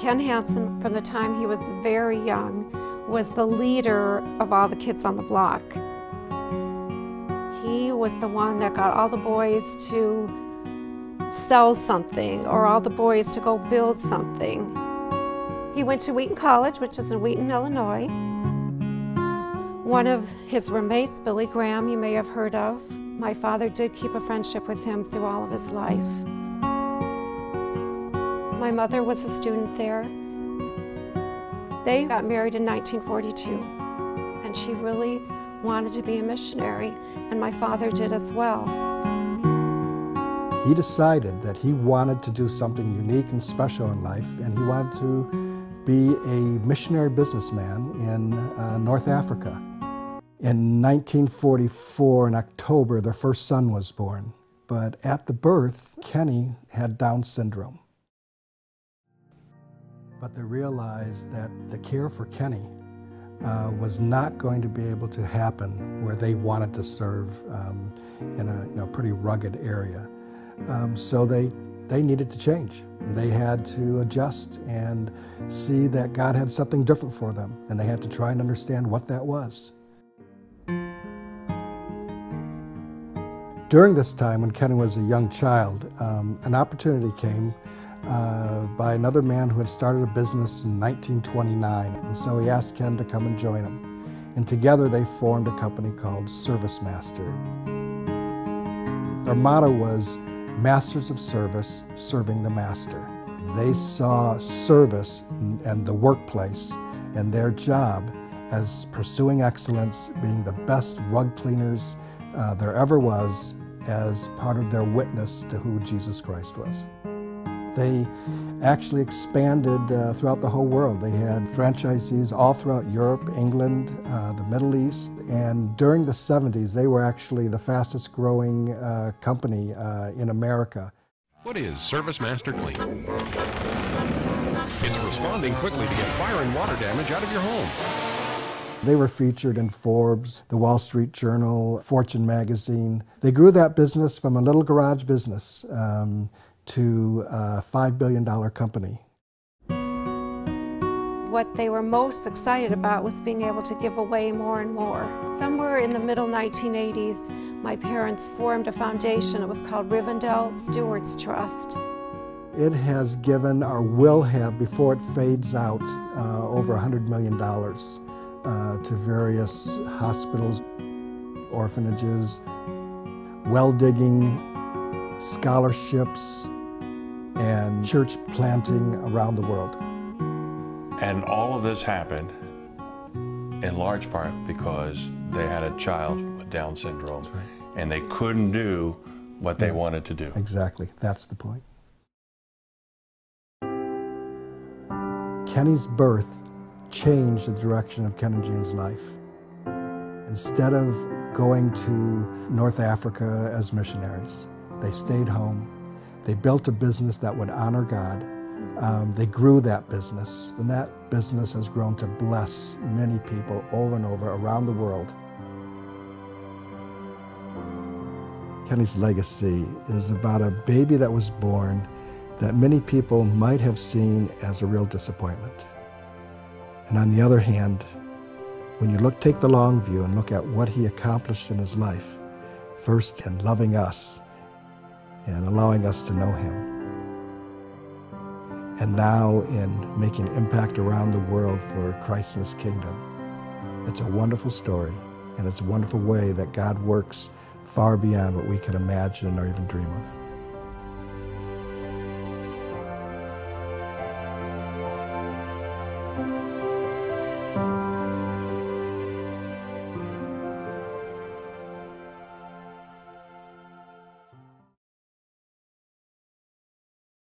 Ken Hansen, from the time he was very young, was the leader of all the kids on the block. He was the one that got all the boys to sell something or all the boys to go build something. He went to Wheaton College, which is in Wheaton, Illinois. One of his roommates, Billy Graham, you may have heard of. My father did keep a friendship with him through all of his life. My mother was a student there. They got married in 1942, and she really wanted to be a missionary, and my father did as well. He decided that he wanted to do something unique and special in life, and he wanted to be a missionary businessman in North Africa. In 1944, in October, their first son was born. But at the birth, Kenny had Down syndrome. But they realized that the care for Kenny was not going to be able to happen where they wanted to serve in a pretty rugged area. So they needed to change. They had to adjust and see that God had something different for them, and they had to try and understand what that was. During this time, when Kenny was a young child, an opportunity came by another man who had started a business in 1929, and so he asked Ken to come and join him. And together they formed a company called Service Master. Our motto was, Masters of Service, Serving the Master. They saw service and the workplace and their job as pursuing excellence, being the best rug cleaners there ever was, as part of their witness to who Jesus Christ was. They actually expanded throughout the whole world. They had franchisees all throughout Europe, England, the Middle East, and during the 70s, they were actually the fastest growing company in America. What is Service Master Clean? It's responding quickly to get fire and water damage out of your home. They were featured in Forbes, the Wall Street Journal, Fortune magazine. They grew that business from a little garage business to a $5 billion company. What they were most excited about was being able to give away more and more. Somewhere in the middle 1980s, my parents formed a foundation. It was called Rivendell Stewards Trust. It has given, or will have, before it fades out, over $100 million to various hospitals, orphanages, well digging, scholarships, and church planting around the world. And all of this happened in large part because they had a child with Down syndrome. That's right. And they couldn't do what they wanted to do. Exactly, that's the point. Kenny's birth changed the direction of Ken and Jean's life. Instead of going to North Africa as missionaries, they stayed home. They built a business that would honor God. They grew that business, and that business has grown to bless many people over and over around the world. Kenny's legacy is about a baby that was born that many people might have seen as a real disappointment. And on the other hand, when you take the long view and look at what he accomplished in his life, first in loving us and allowing us to know him, and now in making impact around the world for Christ and his kingdom. It's a wonderful story, and it's a wonderful way that God works far beyond what we can imagine or even dream of.